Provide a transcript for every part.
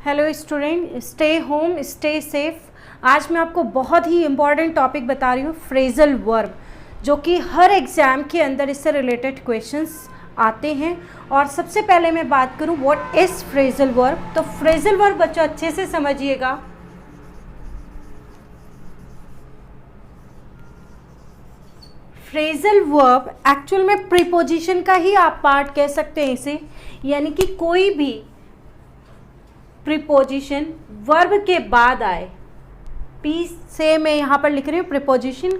Hello student, stay home stay safe. आज मैं आपको बहुत ही इम्पॉर्टेंट टॉपिक बता रही हूँ, फ्रेजल वर्ब, जो कि हर एग्ज़ाम के अंदर इससे रिलेटेड क्वेश्चंस आते हैं। और सबसे पहले मैं बात करूँ व्हाट इज़ फ्रेजल वर्ब। तो फ्रेजल वर्ब बच्चों अच्छे से समझिएगा। फ्रेजल वर्ब एक्चुअल में प्रीपोजिशन का ही आप पार्ट कह सकते हैं इसे, यानी कि कोई भी प्रीपोजिशन वर्ब के बाद आए। पी से मैं यहाँ पर लिख रही हूँ प्रीपोजिशन,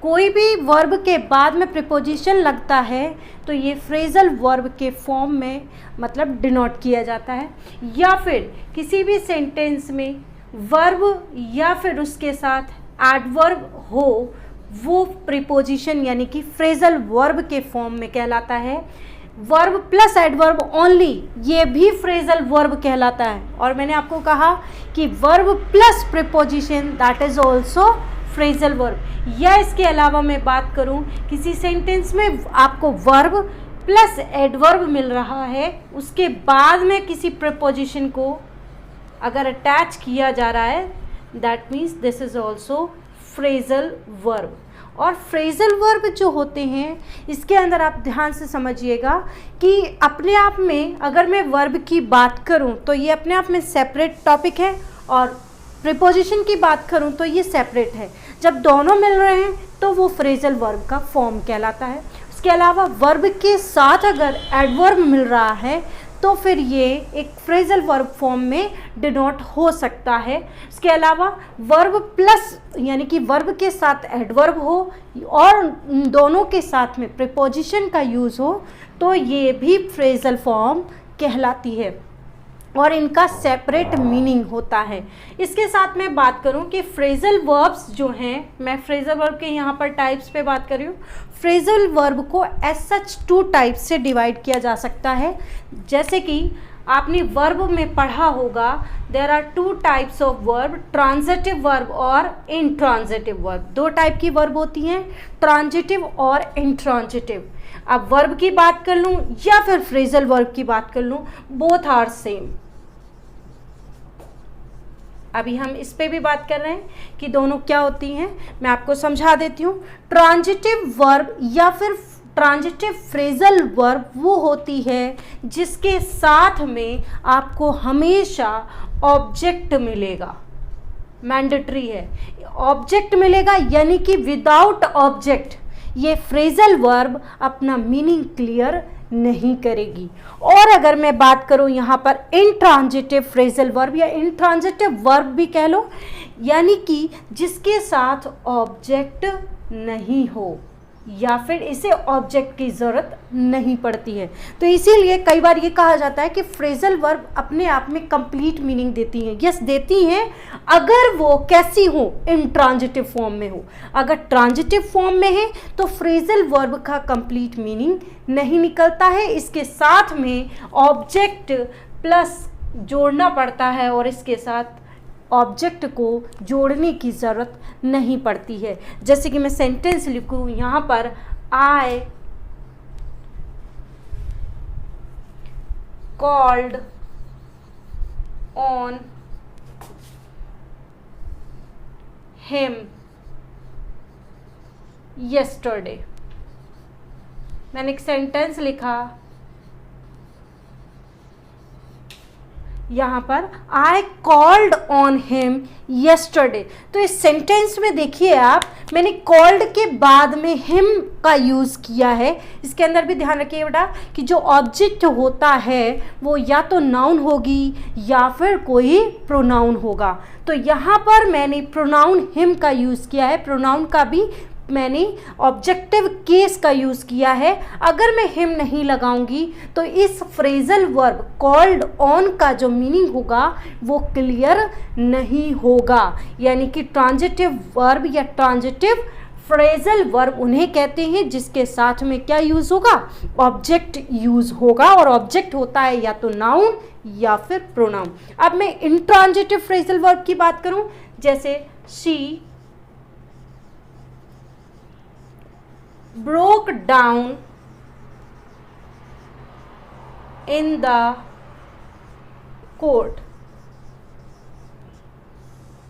कोई भी वर्ब के बाद में प्रीपोजिशन लगता है तो ये फ्रेजल वर्ब के फॉर्म में मतलब डिनोट किया जाता है। या फिर किसी भी सेंटेंस में वर्ब या फिर उसके साथ एडवर्ब हो, वो प्रीपोजिशन यानी कि फ्रेजल वर्ब के फॉर्म में कहलाता है। वर्ब प्लस एडवर्ब ओनली, ये भी फ्रेजल वर्ब कहलाता है। और मैंने आपको कहा कि verb plus preposition that is also phrasal verb. या इसके अलावा मैं बात करूं, किसी सेंटेंस में आपको वर्ब प्लस एडवर्ब मिल रहा है, उसके बाद में किसी प्रीपोजिशन को अगर अटैच किया जा रहा है, that means this is also phrasal verb. और फ्रेजल वर्ब जो होते हैं, इसके अंदर आप ध्यान से समझिएगा कि अपने आप में अगर मैं वर्ब की बात करूं तो ये अपने आप में सेपरेट टॉपिक है, और प्रीपोजिशन की बात करूं तो ये सेपरेट है। जब दोनों मिल रहे हैं तो वो फ्रेजल वर्ब का फॉर्म कहलाता है। उसके अलावा वर्ब के साथ अगर एडवर्ब मिल रहा है तो फिर ये एक फ्रेजल वर्ब फॉर्म में डिनोट हो सकता है। इसके अलावा वर्ब प्लस यानी कि वर्ब के साथ एडवर्ब हो और दोनों के साथ में प्रीपोजिशन का यूज़ हो तो ये भी फ्रेजल फॉर्म कहलाती है, और इनका सेपरेट मीनिंग होता है। इसके साथ मैं बात करूं कि फ्रेजल वर्ब्स जो हैं, मैं फ्रेजल वर्ब के यहाँ पर टाइप्स पे बात कर रही हूँ। फ्रेजल वर्ब को एज सच 2 टाइप्स से डिवाइड किया जा सकता है। जैसे कि आपने वर्ब में पढ़ा होगा, there are 2 types of verb, transitive verb और इंट्रांजिटिव वर्ब। 2 टाइप की वर्ब होती हैं, ट्रांजिटिव और इंट्रांजिटिव। अब वर्ब की बात कर लूँ या फिर फ्रेजल वर्ब की बात कर लूँ, बोथ आर सेम। अभी हम इस पे भी बात कर रहे हैं कि दोनों क्या होती हैं, मैं आपको समझा देती हूँ। ट्रांजिटिव वर्ब या फिर ट्रांजिटिव फ्रेजल वर्ब वो होती है जिसके साथ में आपको हमेशा ऑब्जेक्ट मिलेगा, मैंडेटरी है, ऑब्जेक्ट मिलेगा, यानी कि विदाउट ऑब्जेक्ट ये फ्रेजल वर्ब अपना मीनिंग क्लियर नहीं करेगी। और अगर मैं बात करूं यहाँ पर इंट्रांजिटिव फ्रेजल वर्ब या इंट्रांजिटिव वर्ब भी कह लो, यानी कि जिसके साथ ऑब्जेक्ट नहीं हो या फिर इसे ऑब्जेक्ट की ज़रूरत नहीं पड़ती है। तो इसीलिए कई बार ये कहा जाता है कि फ्रेजल वर्ब अपने आप में कंप्लीट मीनिंग देती हैं। यस, देती हैं अगर वो कैसी हो, इंट्रांजिटिव फॉर्म में हो। अगर ट्रांजिटिव फॉर्म में है तो फ्रेजल वर्ब का कंप्लीट मीनिंग नहीं निकलता है, इसके साथ में ऑब्जेक्ट प्लस जोड़ना पड़ता है और इसके साथ ऑब्जेक्ट को जोड़ने की ज़रूरत नहीं पड़ती है। जैसे कि मैं सेंटेंस लिखूँ यहाँ पर, I called on him yesterday। मैंने एक सेंटेंस लिखा यहाँ पर, I called on him yesterday। तो इस सेंटेंस में देखिए आप, मैंने कॉल्ड के बाद में हिम का यूज़ किया है। इसके अंदर भी ध्यान रखिए बेटा कि जो ऑब्जेक्ट होता है वो या तो नाउन होगी या फिर कोई प्रोनाउन होगा। तो यहाँ पर मैंने प्रोनाउन हिम का यूज़ किया है, प्रोनाउन का भी मैंने ऑब्जेक्टिव केस का यूज़ किया है। अगर मैं हिम नहीं लगाऊंगी तो इस फ्रेजल वर्ब कॉल्ड ऑन का जो मीनिंग होगा वो क्लियर नहीं होगा। यानी कि ट्रांजिटिव वर्ब या ट्रांजिटिव फ्रेजल वर्ब उन्हें कहते हैं जिसके साथ में क्या यूज़ होगा, ऑब्जेक्ट यूज़ होगा, और ऑब्जेक्ट होता है या तो नाउन या फिर प्रोनाउन। अब मैं इंट्रांजिटिव फ्रेजल वर्ब की बात करूं, जैसे she broke down in the court।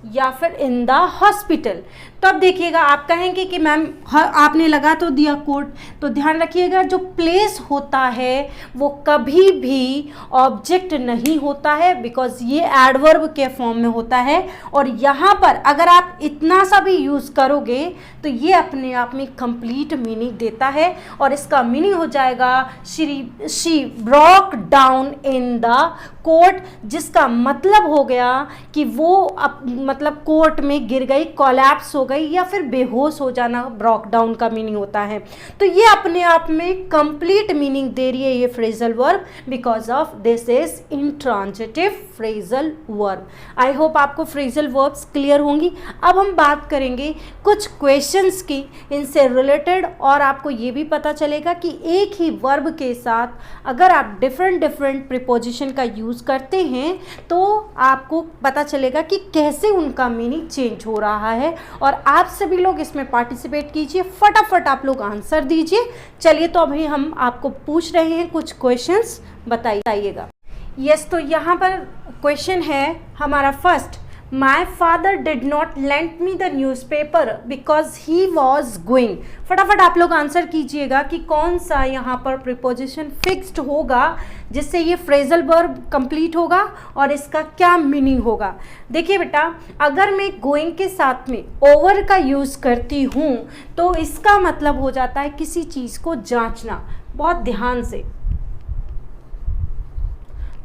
या फिर इन द हॉस्पिटल। तो अब देखिएगा, आप कहेंगे कि मैम आपने लगा तो दिया कोट, तो ध्यान रखिएगा जो प्लेस होता है वो कभी भी ऑब्जेक्ट नहीं होता है, बिकॉज ये एडवर्ब के फॉर्म में होता है। और यहाँ पर अगर आप इतना सा भी यूज़ करोगे तो ये अपने आप में कंप्लीट मीनिंग देता है, और इसका मीनिंग हो जाएगा she broke down in the court, जिसका मतलब हो गया कि वो मतलब कोर्ट में गिर गई, कोलैप्स हो गई, या फिर बेहोश हो जाना ब्रोक डाउन का मीनिंग होता है। तो ये अपने आप में कंप्लीट मीनिंग दे रही है ये phrasal verb, because of this is intransitive phrasal verb. I hope आपको फ्रेजल वर्ब्स क्लियर होंगी। अब हम बात करेंगे कुछ क्वेश्चंस की इनसे रिलेटेड, और आपको ये भी पता चलेगा कि एक ही वर्ब के साथ अगर आप डिफरेंट प्रीपोजिशन का यूज़ करते हैं तो आपको पता चलेगा कि कैसे उनका मीनिंग चेंज हो रहा है। और आप सभी लोग इसमें पार्टिसिपेट कीजिए, फटाफट आप लोग आंसर दीजिए। चलिए, तो अभी हम आपको पूछ रहे हैं कुछ क्वेश्चंस, बताइएगा। यस, तो यहाँ पर क्वेश्चन है हमारा first, my father did not lent me the newspaper because he was going. फटाफट आप लोग आंसर कीजिएगा कि कौन सा यहाँ पर प्रीपोजिशन फिक्स्ड होगा जिससे ये फ्रेजल वर्ब कंप्लीट होगा और इसका क्या मीनिंग होगा। देखिए बेटा, अगर मैं गोइंग के साथ में ओवर का यूज़ करती हूँ तो इसका मतलब हो जाता है किसी चीज़ को जांचना। बहुत ध्यान से,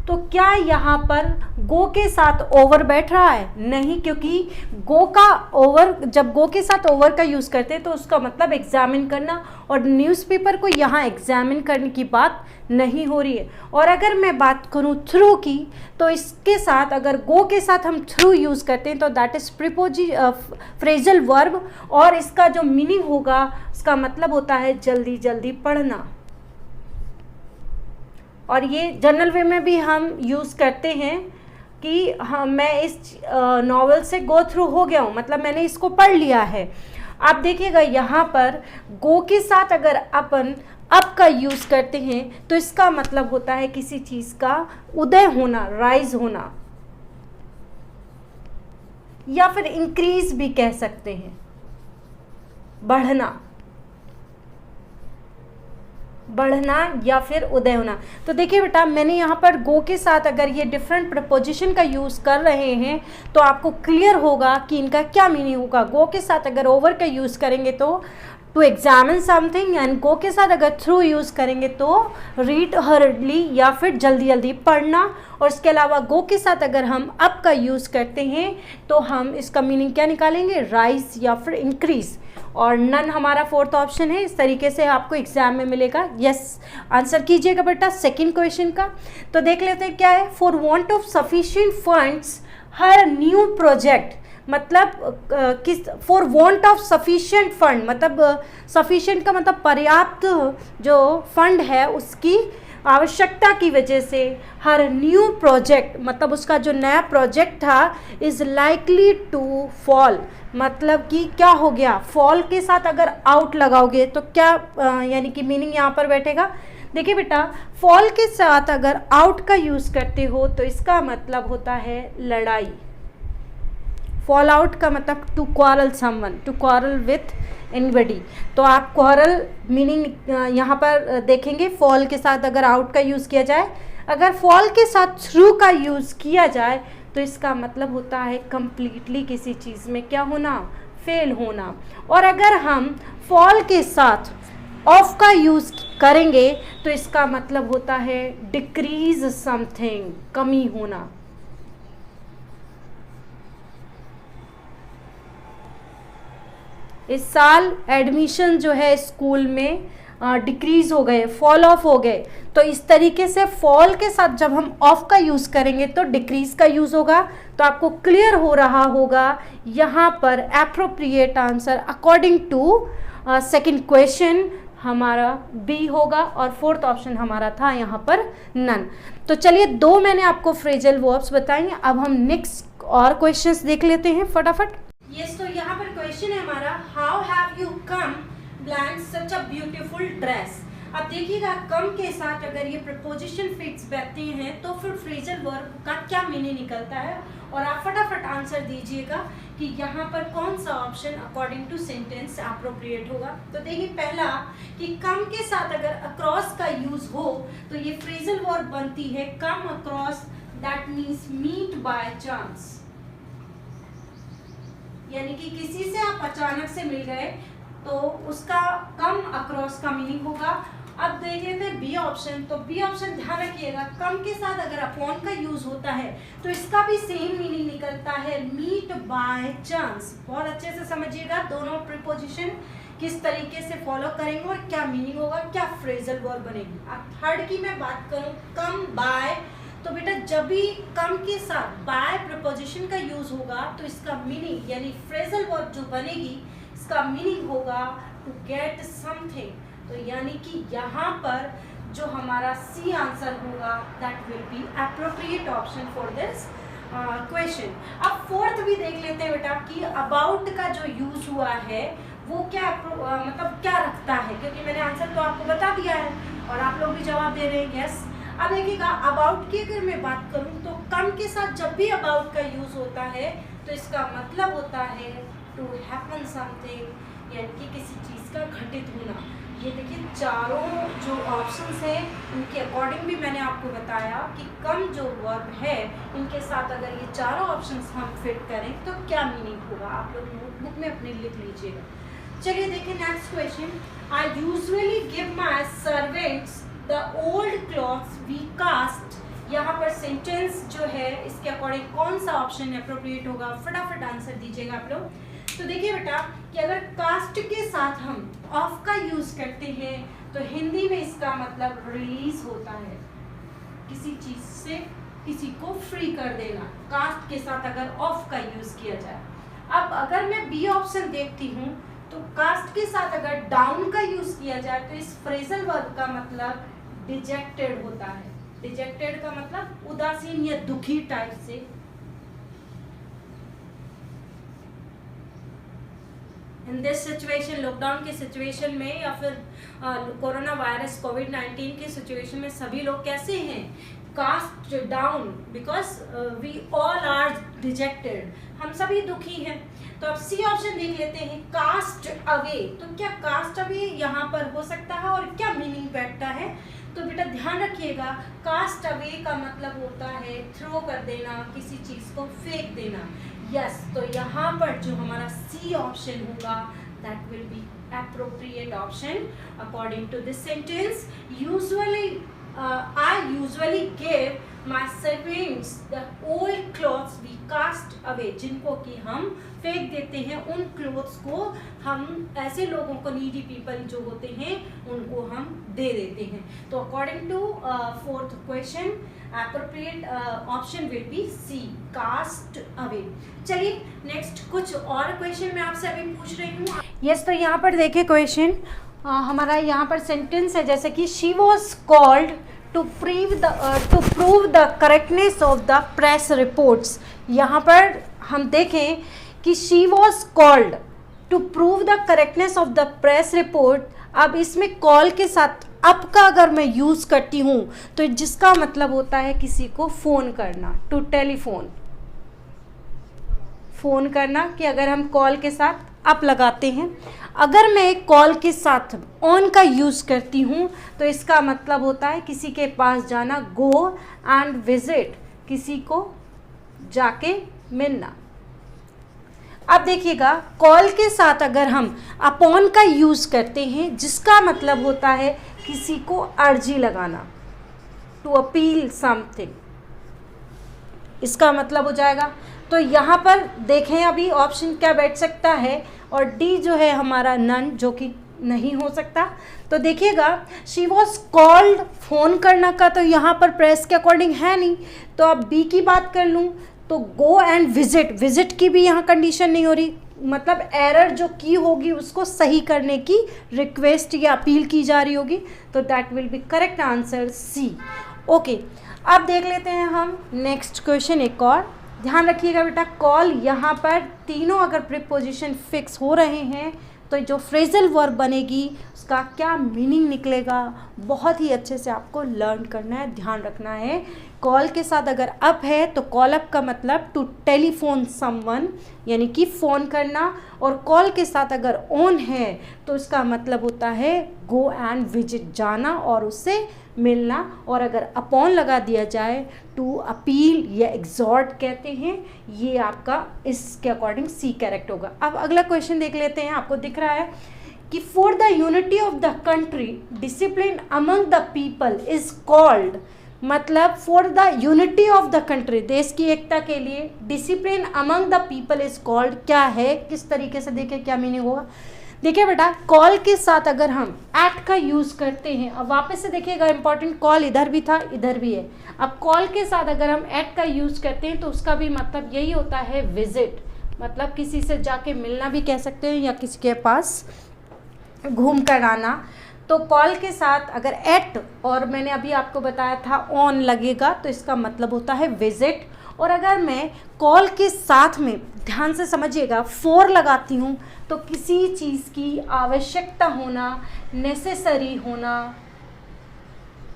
तो क्या यहाँ पर गो के साथ ओवर बैठ रहा है? नहीं, क्योंकि गो का ओवर, जब गो के साथ ओवर का यूज़ करते हैं तो उसका मतलब एग्जामिन करना, और न्यूज़पेपर को यहाँ एग्जामिन करने की बात नहीं हो रही है। और अगर मैं बात करूँ थ्रू की, तो इसके साथ अगर गो के साथ हम थ्रू यूज़ करते हैं तो दैट इज़ फ्रेजल वर्ब, और इसका जो मीनिंग होगा उसका मतलब होता है जल्दी जल्दी पढ़ना। और ये जनरल वे में भी हम यूज़ करते हैं कि हाँ, मैं इस नॉवेल से गो थ्रू हो गया हूँ, मतलब मैंने इसको पढ़ लिया है। आप देखिएगा यहाँ पर गो के साथ अगर अपन अप का यूज़ करते हैं तो इसका मतलब होता है किसी चीज़ का उदय होना, राइज होना, या फिर इंक्रीज भी कह सकते हैं, बढ़ना या फिर उदय होना। तो देखिए बेटा, मैंने यहाँ पर गो के साथ अगर ये डिफरेंट प्रपोजिशन का यूज़ कर रहे हैं तो आपको क्लियर होगा कि इनका क्या मीनिंग होगा। गो के साथ अगर ओवर का यूज़ करेंगे तो to examine something, and go के साथ अगर थ्रू यूज़ करेंगे तो रीड हर्डली या फिर जल्दी जल्दी पढ़ना। और इसके अलावा गो के साथ अगर हम अप का यूज़ करते हैं तो हम इसका मीनिंग क्या निकालेंगे? राइज या फिर इंक्रीज। और नन हमारा फोर्थ ऑप्शन है। इस तरीके से आपको एग्जाम में मिलेगा। यस, आंसर कीजिएगा बेटा सेकंड क्वेश्चन का। तो देख लेते हैं क्या है। For want of sufficient funds her new project, मतलब किस, for want of sufficient fund, मतलब सफिशिएंट का मतलब पर्याप्त जो फंड है उसकी आवश्यकता की वजह से, हर न्यू प्रोजेक्ट मतलब उसका जो नया प्रोजेक्ट था, इज़ लाइकली टू फॉल, मतलब कि क्या हो गया, फॉल के साथ अगर आउट लगाओगे तो क्या यानी कि मीनिंग यहाँ पर बैठेगा। देखिए बेटा, फॉल के साथ अगर आउट का यूज़ करते हो तो इसका मतलब होता है लड़ाई। फॉल आउट का मतलब to quarrel someone, to quarrel with anybody. तो आप क्वारल मीनिंग यहाँ पर देखेंगे, फॉल के साथ अगर आउट का यूज़ किया जाए, अगर फॉल के साथ थ्रू का यूज़ किया जाए तो इसका मतलब होता है कंप्लीटली किसी चीज़ में क्या होना, फेल होना। और अगर हम फॉल के साथ ऑफ का यूज़ करेंगे तो इसका मतलब होता है डिक्रीज समथिंग, कमी होना। इस साल एडमिशन जो है स्कूल में डिक्रीज़ हो गए, फॉल ऑफ हो गए। तो इस तरीके से फॉल के साथ जब हम ऑफ का यूज़ करेंगे तो डिक्रीज़ का यूज़ होगा। तो आपको क्लियर हो रहा होगा यहाँ पर appropriate answer according to second question हमारा बी होगा, और फोर्थ ऑप्शन हमारा था यहाँ पर नन। तो चलिए, दो मैंने आपको फ्रेजल वर्ब्स बताएंगे। अब हम नेक्स्ट और क्वेश्चंस देख लेते हैं फटाफट। यस, तो यहाँ पर क्वेश्चन है हमारा, how have you come blank such a beautiful dress. अब देखिएगा कम के साथ अगर ये प्रपोजिशन फिक्स बैठते हैं तो फिर फ्रेजल वर्ब का क्या मीनिंग निकलता है, और आप फटाफट आंसर दीजिएगा कि यहाँ पर कौन सा option according to sentence appropriate होगा। तो देखिए पहला कि कम के साथ अगर अक्रॉस का यूज हो तो ये फ्रेजल वर्ब बनती है come across, that means meet by chance, यानी कि किसी से आप अचानक से मिल गए तो उसका कम अक्रॉस का मीनिंग होगा। अब देख लेते हैं बी ऑप्शन। तो बी ऑप्शन ध्यान रखिएगा कम के साथ अगर अपॉन का यूज होता है तो इसका भी सेम मीनिंग निकलता है मीट बाय चांस। बहुत अच्छे से समझिएगा दोनों प्रीपोजिशन किस तरीके से फॉलो करेंगे और क्या मीनिंग होगा, क्या फ्रेजल वर्ब बनेगी। अब थर्ड की मैं बात करूं कम बाय, तो बेटा जब भी कम के साथ बाय प्रीपोजिशन का यूज होगा तो इसका मीनिंग यानी फ्रेजल वर्ब जो बनेगी इसका मीनिंग होगा टू गेट समथिंग। तो यानी कि यहाँ पर जो हमारा सी आंसर होगा that will B appropriate option for this question. अब फोर्थ भी देख लेते हैं बेटा कि अबाउट का जो यूज हुआ है वो क्या मतलब क्या रखता है, क्योंकि मैंने आंसर तो आपको बता दिया है और आप लोग भी जवाब दे रहे हैं यस। अब देखिएगा अबाउट की अगर मैं बात करूं तो कम के साथ जब भी अबाउट का यूज होता है तो इसका मतलब होता है टू हैपन समथिंग, यानी कि किसी चीज़ का घटित होना। ये देखिए चारों जो ऑप्शंस हैं उनके अकॉर्डिंग भी मैंने आपको बताया कि कम जो वर्ब है इनके साथ अगर ये चारों ऑप्शंस हम फिट करें तो क्या मीनिंग होगा, आप लोग नोटबुक में अपने लिख लीजिएगा। चलिए देखिए next question. I usually give my servants the old clothes we cast. यहाँ पर सेंटेंस जो है इसके अकॉर्डिंग कौन सा ऑप्शन अप्रोप्रिएट होगा, फटाफट आंसर दीजिएगा आप लोग। तो देखिए बेटा कि अगर कास्ट के साथ हम ऑफ का यूज करते हैं तो हिंदी में इसका मतलब रिलीज होता है, किसी चीज से किसी को फ्री कर देना, कास्ट के साथ अगर ऑफ का यूज किया जाए। अब अगर मैं बी ऑप्शन देखती हूँ तो कास्ट के साथ अगर डाउन का यूज किया जाए तो इस फ्रेजल वर्ब का मतलब डिजेक्टेड होता है। डिजेक्टेड का मतलब उदासीन या दुखी टाइप से। इन दिस सिचुएशन, लॉकडाउन के सिचुएशन में या फिर कोरोना वायरस कोविड-19 के सिचुएशन में सभी लोग कैसे हैं, cast down, because we all are dejected, हम सभी दुखी हैं। तो अब सी ऑप्शन देख लेते हैं कास्ट अवे। तो क्या कास्ट अवे यहाँ पर हो सकता है और क्या मीनिंग बैठता है, तो बेटा ध्यान रखिएगा कास्ट अवे का मतलब होता है थ्रो कर देना, किसी चीज को फेंक देना। यस, तो यहाँ पर जो हमारा सी ऑप्शन होगा that will B appropriate option according to this sentence. I usually give my servants the old clothes we cast away, जिनको कि हम फेंक देते हैं, उन क्लोथ्स को हम ऐसे लोगों को, नीडी पीपल जो होते हैं उनको हम दे देते हैं। तो according to fourth question appropriate option will be C, cast away। चलिए नेक्स्ट कुछ और क्वेश्चन मैं आपसे अभी पूछ रही हूँ। यस, तो यहाँ पर देखिए क्वेश्चन हमारा यहाँ पर सेंटेंस है जैसे कि she was called to prove the correctness of the press reports. यहाँ पर हम देखें कि she was called to prove the correctness of the press report. अब इसमें कॉल के साथ अप का अगर मैं यूज़ करती हूँ तो जिसका मतलब होता है किसी को फ़ोन करना, टू टेलीफोन, फ़ोन करना, कि अगर हम कॉल के साथ अप लगाते हैं। अगर मैं कॉल के साथ ऑन का यूज़ करती हूँ तो इसका मतलब होता है किसी के पास जाना, गो एंड विजिट, किसी को जाके मिलना। अब देखिएगा कॉल के साथ अगर हम अपॉन का यूज़ करते हैं जिसका मतलब होता है किसी को अर्जी लगाना, टू अपील समथिंग, इसका मतलब हो जाएगा। तो यहाँ पर देखें अभी ऑप्शन क्या बैठ सकता है, और डी जो है हमारा नन, जो कि नहीं हो सकता। तो देखिएगा शी वॉज कॉल्ड, फोन करना का तो यहाँ पर प्रेस के अकॉर्डिंग है नहीं। तो अब बी की बात कर लूँ तो गो एंड विजिट, विजिट की भी यहाँ कंडीशन नहीं हो रही, मतलब एरर जो की होगी उसको सही करने की रिक्वेस्ट या अपील की जा रही होगी। तो that will be correct answer C. Okay, अब देख लेते हैं हम नेक्स्ट क्वेश्चन एक और। ध्यान रखिएगा बेटा कॉल, यहाँ पर तीनों अगर प्रीपोजिशन फिक्स हो रहे हैं तो जो फ्रेजल वर्ब बनेगी उसका क्या मीनिंग निकलेगा, बहुत ही अच्छे से आपको लर्न करना है, ध्यान रखना है। कॉल के साथ अगर अप है तो कॉल अप का मतलब टू टेलीफोन समवन, यानी कि फ़ोन करना, और कॉल के साथ अगर ऑन है तो इसका मतलब होता है गो एंड विजिट, जाना और उससे मिलना। और अगर अपॉन लगा दिया जाए टू अपील या एग्जॉर्ट कहते हैं, ये आपका इसके अकॉर्डिंग सी करेक्ट होगा। अब अगला क्वेश्चन देख लेते हैं। आपको दिख रहा है कि for the unity of the country discipline among the people is called, मतलब for the unity of the country, देश की एकता के लिए discipline among the people is called क्या है, किस तरीके से देखें क्या मीनिंग होगा। देखिए बेटा, कॉल के साथ अगर हम एट का यूज़ करते हैं, अब वापस से देखिएगा इंपॉर्टेंट, कॉल इधर भी था इधर भी है। अब कॉल के साथ अगर हम एट का यूज़ करते हैं तो उसका भी मतलब यही होता है विजिट, मतलब किसी से जाके मिलना भी कह सकते हैं या किसी के पास घूम कर आना। तो कॉल के साथ अगर एट और मैंने अभी आपको बताया था ऑन लगेगा तो इसका मतलब होता है विजिट। और अगर मैं कॉल के साथ में, ध्यान से समझिएगा, फॉर लगाती हूँ तो किसी चीज़ की आवश्यकता होना, नेसेसरी होना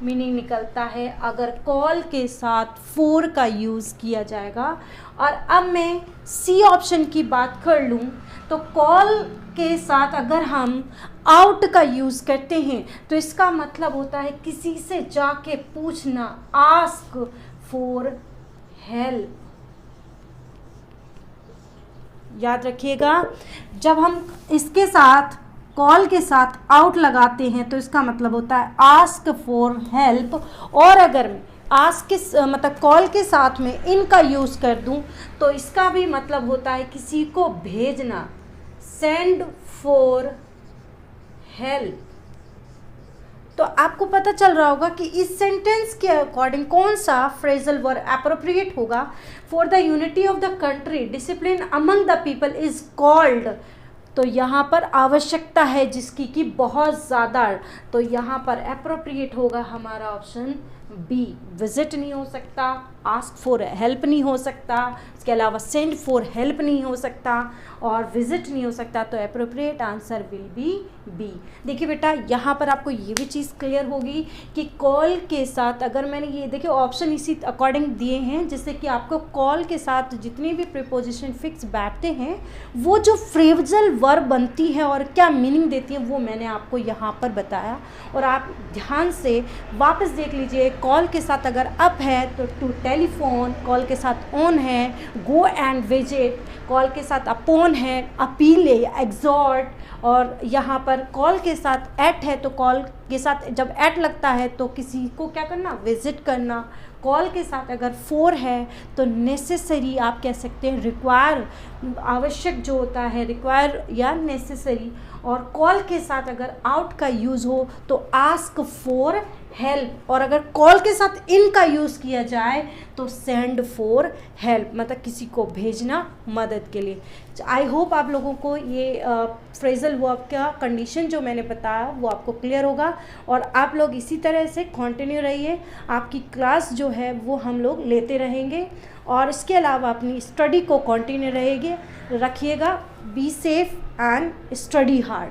मीनिंग निकलता है अगर कॉल के साथ फॉर का यूज़ किया जाएगा। और अब मैं सी ऑप्शन की बात कर लूँ तो कॉल के साथ अगर हम आउट का यूज़ करते हैं तो इसका मतलब होता है किसी से जाके पूछना, आस्क फॉर हेल्प। याद रखिएगा, जब हम इसके साथ कॉल के साथ आउट लगाते हैं तो इसका मतलब होता है आस्क फॉर हेल्प। और अगर मैं आस्क के मतलब कॉल के साथ में इन का यूज़ कर दूं तो इसका भी मतलब होता है किसी को भेजना, सेंड फॉर हेल्प। तो आपको पता चल रहा होगा कि इस सेंटेंस के अकॉर्डिंग कौन सा फ्रेजल वर्ब एप्रोप्रिएट होगा। For the unity of the country discipline among the people is called, तो यहाँ पर आवश्यकता है जिसकी कि बहुत ज़्यादा, तो यहाँ पर एप्रोप्रिएट होगा हमारा ऑप्शन बी। विजिट नहीं हो सकता, आस्क फॉर हेल्प नहीं हो सकता, इसके अलावा सेंड फॉर हेल्प नहीं हो सकता और विजिट नहीं हो सकता, तो appropriate answer will be B. देखिए बेटा, यहाँ पर आपको ये भी चीज़ क्लियर होगी कि कॉल के साथ अगर मैंने ये देखिए ऑप्शन इसी अकॉर्डिंग दिए हैं जिससे कि आपको कॉल के साथ जितनी भी प्रीपोजिशन फिक्स बैठते हैं वो जो फ्रेजल वर्ब बनती है और क्या मीनिंग देती है वो मैंने आपको यहाँ पर बताया। और आप ध्यान से वापस देख लीजिए, कॉल के साथ अगर अप है तो टू टेलीफोन, कॉल के साथ ऑन है गो एंड विजिट, कॉल के साथ अपॉन है अपील या एग्जॉर्ट, और यहाँ पर कॉल के साथ एट है तो कॉल के साथ जब एट लगता है तो किसी को क्या करना, विजिट करना। कॉल के साथ अगर फॉर है तो नेसेसरी आप कह सकते हैं, रिक्वायर, आवश्यक जो होता है रिक्वायर या नेसेसरी। और कॉल के साथ अगर आउट का यूज़ हो तो आस्क फॉर हेल्प, और अगर कॉल के साथ इन का यूज़ किया जाए तो सेंड फॉर हेल्प, मतलब किसी को भेजना मदद के लिए। आई होप आप लोगों को ये फ्रेजल वर्ब का कंडीशन जो मैंने बताया वो आपको क्लियर होगा और आप लोग इसी तरह से कंटिन्यू रहिए। आपकी क्लास जो है वो हम लोग लेते रहेंगे और इसके अलावा अपनी स्टडी को कंटिन्यू रखिएगा। Be safe and study hard.